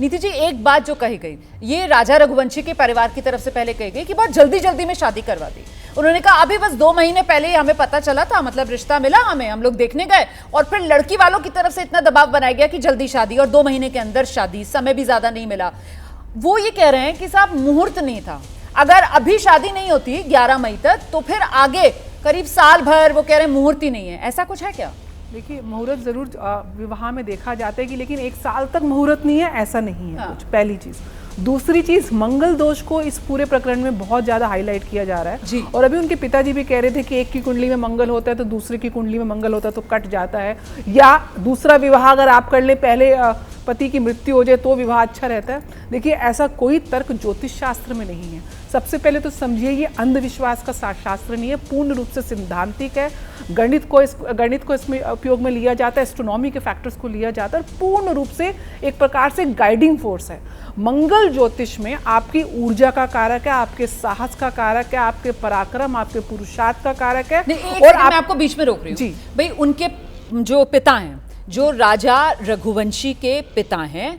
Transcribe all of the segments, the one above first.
नीति जी, एक बात जो कही गई, ये राजा रघुवंशी के परिवार की तरफ से पहले कही गई कि बहुत जल्दी जल्दी में शादी करवा दी। उन्होंने कहा अभी बस 2 महीने पहले ही हमें पता चला था, मतलब रिश्ता मिला हमें, हम लोग देखने गए और फिर लड़की वालों की तरफ से इतना दबाव बनाया गया कि जल्दी शादी, और 2 महीने के अंदर शादी, समय भी ज्यादा नहीं मिला। वो ये कह रहे हैं कि साहब मुहूर्त नहीं था, अगर अभी शादी नहीं होती 11 मई तक तो फिर आगे करीब साल भर, वो कह रहे हैं मुहूर्त ही नहीं है। ऐसा कुछ है क्या? देखिए, मुहूर्त जरूर विवाह में देखा जाता है कि, लेकिन 1 साल तक मुहूर्त नहीं है ऐसा नहीं है। कुछ पहली चीज। दूसरी चीज, मंगल दोष को इस पूरे प्रकरण में बहुत ज्यादा हाईलाइट किया जा रहा है। और अभी उनके पिताजी भी कह रहे थे कि एक की कुंडली में मंगल होता है तो दूसरे की कुंडली में मंगल होता है तो कट जाता है, या दूसरा विवाह अगर आप कर ले, पहले पति की मृत्यु हो जाए तो विवाह अच्छा रहता है। देखिए, ऐसा कोई तर्क ज्योतिष शास्त्र में नहीं है। सबसे पहले तो समझिए, ये अंधविश्वास का शास्त्र नहीं है, पूर्ण रूप से सिद्धांतिक है। गणित को इसमें उपयोग में लिया जाता है, एस्ट्रोनॉमी के फैक्टर्स को लिया जाता है, और पूर्ण रूप से एक प्रकार से गाइडिंग फोर्स है। मंगल ज्योतिष में आपकी ऊर्जा का कारक है, आपके साहस का कारक है, आपके पराक्रम, आपके पुरुषार्थ का कारक है। और मैं आपको बीच में रोक रही हूँ जी भाई, उनके जो पिता हैं, जो राजा रघुवंशी के पिता हैं,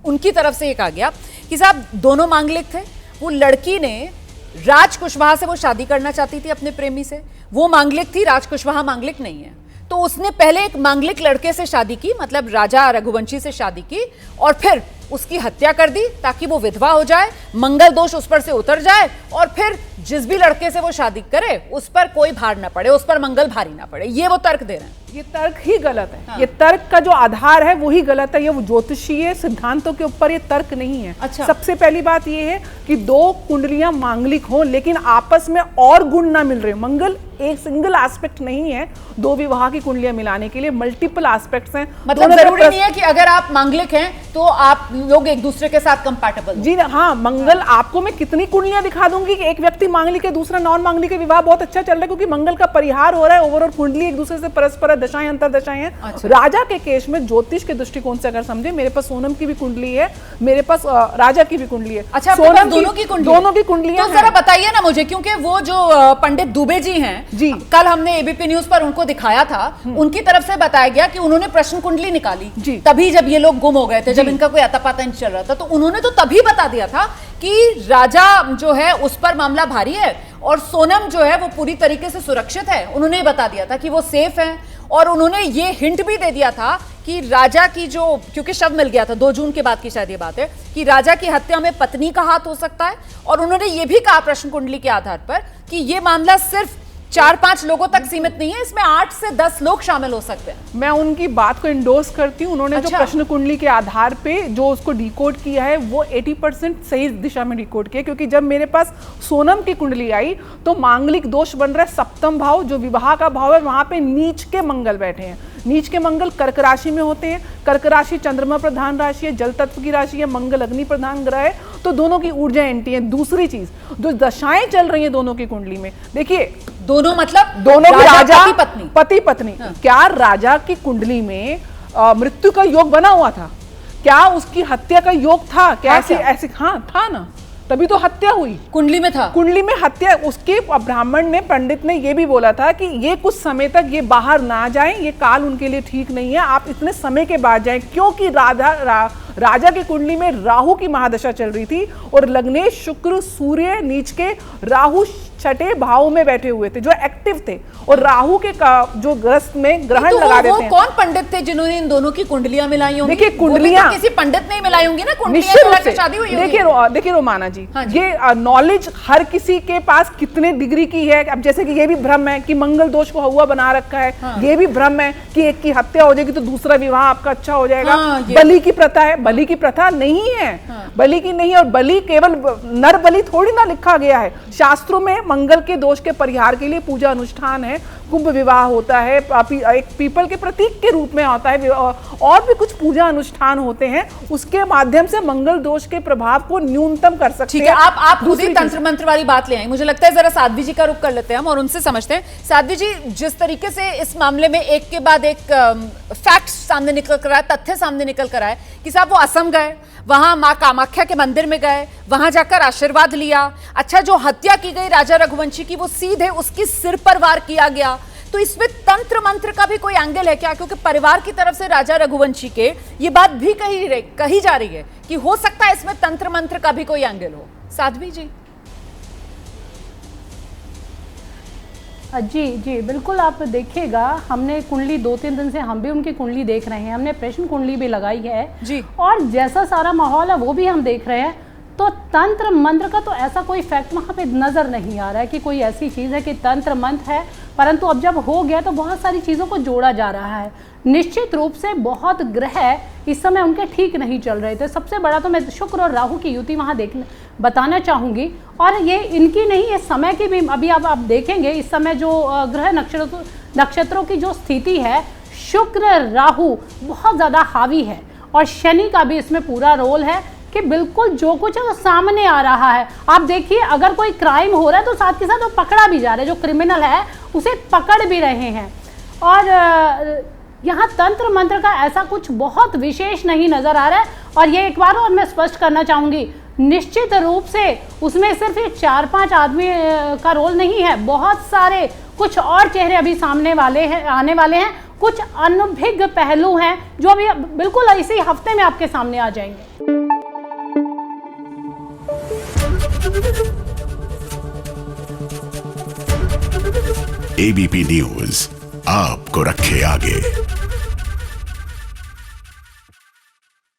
उनकी तरफ से ये कहा गया कि साहब दोनों मांगलिक थे। वो लड़की ने राज कुशवाहा से वो शादी करना चाहती थी अपने प्रेमी से, वो मांगलिक थी, राज कुशवाहा मांगलिक नहीं है, तो उसने पहले एक मांगलिक लड़के से शादी की, मतलब राजा रघुवंशी से शादी की, और फिर उसकी हत्या कर दी ताकि वो विधवा हो जाए, मंगल दोष उस पर से उतर जाए, और फिर जिस भी लड़के से वो शादी करे उस पर कोई भार ना पड़े, उस पर मंगल भारी ना पड़े। ये वो तर्क दे रहे हैं। ये तर्क ही गलत है। ये तर्क का जो आधार है वही गलत है। ये वो ज्योतिषीय सिद्धांतों के ऊपर ये तर्क नहीं है। अच्छा। सबसे पहली बात ये है कि 2 कुंडलियां मांगलिक हों लेकिन आपस में और गुण ना मिल रहे। मंगल एक सिंगल एस्पेक्ट नहीं है 2 विवाह की कुंडलियां मिलाने के लिए, मल्टीपल एस्पेक्ट्स हैं। मतलब जरूरी नहीं है कि अगर आप मांगलिक हैं तो आप लोग एक दूसरे के साथ कंपैटिबल। जी हाँ, मंगल आपको मैं कितनी कुंडलियां दिखा दूंगी कि एक व्यक्ति मांगलिक है, दूसरा नॉन मांगलिक है, विवाह बहुत अच्छा चल रहा है क्योंकि मंगल का परिहार हो रहा है। ओवरऑल कुंडली एक दूसरे से परस्पर दशाएं अंतरदशाएं हैं। अच्छा। राजा के केस में ज्योतिष के दृष्टिकोण से अगर समझे, मेरे पास सोनम की भी कुंडली है, मेरे पास राजा की भी कुंडली है। अच्छा, सोनम दोनों की कुंडलियां तो जरा बताइए ना मुझे, क्योंकि वो जो पंडित दुबे जी हैं जी, कल हमने एबीपी न्यूज पर उनको दिखाया था, उनकी तरफ से बताया गया कि उन्होंने प्रश्न कुंडली निकाली तभी, जब ये लोग गुम हो गए थे, जब इनका कोई अता पता नहीं चल रहा था, तो उन्होंने तो तभी बता दिया था कि राजा जो है उस पर मामला भारी है और सोनम जो है वो पूरी तरीके से सुरक्षित है। उन्होंने बता दिया था कि वो सेफ है, और उन्होंने ये हिंट भी दे दिया था कि राजा की जो, क्योंकि शव मिल गया था 2 जून के बाद की शायद ये बात है, कि राजा की हत्या में पत्नी का हाथ हो सकता है। और उन्होंने ये भी कहा प्रश्न कुंडली के आधार पर कि ये मामला सिर्फ 4-5 लोगों तक सीमित नहीं है, इसमें 8 से 10 लोग शामिल हो सकते हैं। मैं उनकी बात को इंडोर्स करती हूँ। उन्होंने जो प्रश्न कुंडली के आधार पे जो उसको डिकोड किया है वो 80% सही दिशा में डिकोड किया, क्योंकि जब मेरे पास सोनम की कुंडली आई तो मांगलिक दोष बन रहा है 7th भाव, जो विवाह का भाव है, वहां पे नीच के मंगल बैठे हैं। नीच के मंगल कर्क राशि में होते हैं। कर्क राशि चंद्रमा प्रधान राशि है, जल तत्व की राशि है, मंगल अग्नि प्रधान ग्रह है, तो दोनों की ऊर्जा एंटी है। दूसरी चीज, जो दशाएं चल रही है दोनों की कुंडली में, देखिए दोनों मतलब दोनों की राजा की पत्नी, पति पत्नी। हाँ। क्या राजा की कुंडली में मृत्यु का योग बना हुआ था? क्या उसकी हत्या का योग था? क्या ऐसी हाँ था ना, तभी तो हत्या हुई। कुंडली में था, कुंडली में हत्या। उसके ब्राह्मण ने, पंडित ने ये भी बोला था कि ये कुछ समय तक ये बाहर ना जाएं, ये काल उनके लिए ठीक नहीं है, आप इतने समय के बाद जाएं, क्योंकि राजा की कुंडली में राहु की महादशा चल रही थी और लग्नेश शुक्र सूर्य नीच के, राहु 6ठे भाव में बैठे हुए थे जो एक्टिव थे, और राहु के जो ग्रस्त में ग्रहण लगा देते हैं। कौन पंडित थे जिन्होंने इन दोनों की कुंडलियां मिलाई होंगी? देखिए कुंडलियां तो किसी पंडित ने मिलाई होंगी ना, कुंडलियां शादी हुई होगी। देखिए रोमाना जी, ये नॉलेज हर किसी के पास कितने डिग्री की है। अब जैसे कि ये भी भ्रम है कि मंगल दोष को हुआ बना रखा है, ये भी भ्रम है कि एक की हत्या हो जाएगी तो दूसरा विवाह आपका अच्छा हो जाएगा। बलि की प्रथा है, बलि की प्रथा नहीं है, बलि की नहीं। और बलि केवल नर बलि थोड़ी ना लिखा गया है शास्त्रों में। मंगल के दोष के परिहार के लिए पूजा अनुष्ठान है, कुंभ विवाह होता है, एक पीपल के प्रतीक के रूप में होता है, और भी कुछ पूजा अनुष्ठान होते हैं, उसके माध्यम से मंगल दोष के प्रभाव को न्यूनतम कर सकते हैं। आप खुद ही तंत्र मंत्र वाली बात ले आई। मुझे लगता है जरा साध्वी जी का रुख कर लेते हैं हम और उनसे समझते हैं। साध्वी जी, जिस तरीके से इस मामले में एक के बाद एक फैक्ट सामने निकल कर आए, तथ्य सामने निकल कर आए कि साहब वो असम गए, वहां मां कामाख्या के मंदिर में गए, वहां जाकर आशीर्वाद लिया। अच्छा, जो हत्या की गई राजा रघुवंशी की, वो सीधे उसकी सिर पर वार किया गया। तो इसमें तंत्र मंत्र का भी कोई एंगल है क्या? क्योंकि परिवार की तरफ से राजा रघुवंशी के ये बात भी कही जा रही है कि हो सकता है इसमें तंत्र मंत्र का भी कोई एंगल हो। साध्वी जी। जी बिल्कुल, आप देखिएगा, हमने कुंडली 2-3 दिन से हम भी उनकी कुंडली देख रहे हैं, हमने प्रश्न कुंडली भी लगाई है जी, और जैसा सारा माहौल है वो भी हम देख रहे हैं। तो तंत्र मंत्र का तो ऐसा कोई फैक्ट वहाँ पे नज़र नहीं आ रहा है कि कोई ऐसी चीज़ है कि तंत्र मंत्र है, परंतु अब जब हो गया तो बहुत सारी चीज़ों को जोड़ा जा रहा है। निश्चित रूप से बहुत ग्रह इस समय उनके ठीक नहीं चल रहे थे। सबसे बड़ा तो मैं शुक्र और राहु की युति वहाँ बताना चाहूँगी, और ये इनकी नहीं, ये समय की भी। अभी आप देखेंगे इस समय जो ग्रह नक्षत्रों की जो स्थिति है, शुक्र राहु बहुत ज़्यादा हावी है, और शनि का भी इसमें पूरा रोल है कि बिल्कुल जो कुछ है वो सामने आ रहा है। आप देखिए, अगर कोई क्राइम हो रहा है तो साथ के साथ वो पकड़ा भी जा रहा है, जो क्रिमिनल है उसे पकड़ भी रहे हैं। और यहाँ तंत्र मंत्र का ऐसा कुछ बहुत विशेष नहीं नज़र आ रहा है। और ये एक बार और मैं स्पष्ट करना चाहूँगी, निश्चित रूप से उसमें सिर्फ ये 4-5 आदमी का रोल नहीं है, बहुत सारे कुछ और चेहरे अभी सामने वाले हैं, आने वाले हैं। कुछ अनभिज्ञ पहलू हैं जो अभी बिल्कुल इसी हफ्ते में आपके सामने आ जाएंगे। एबीपी न्यूज आपको रखे आगे।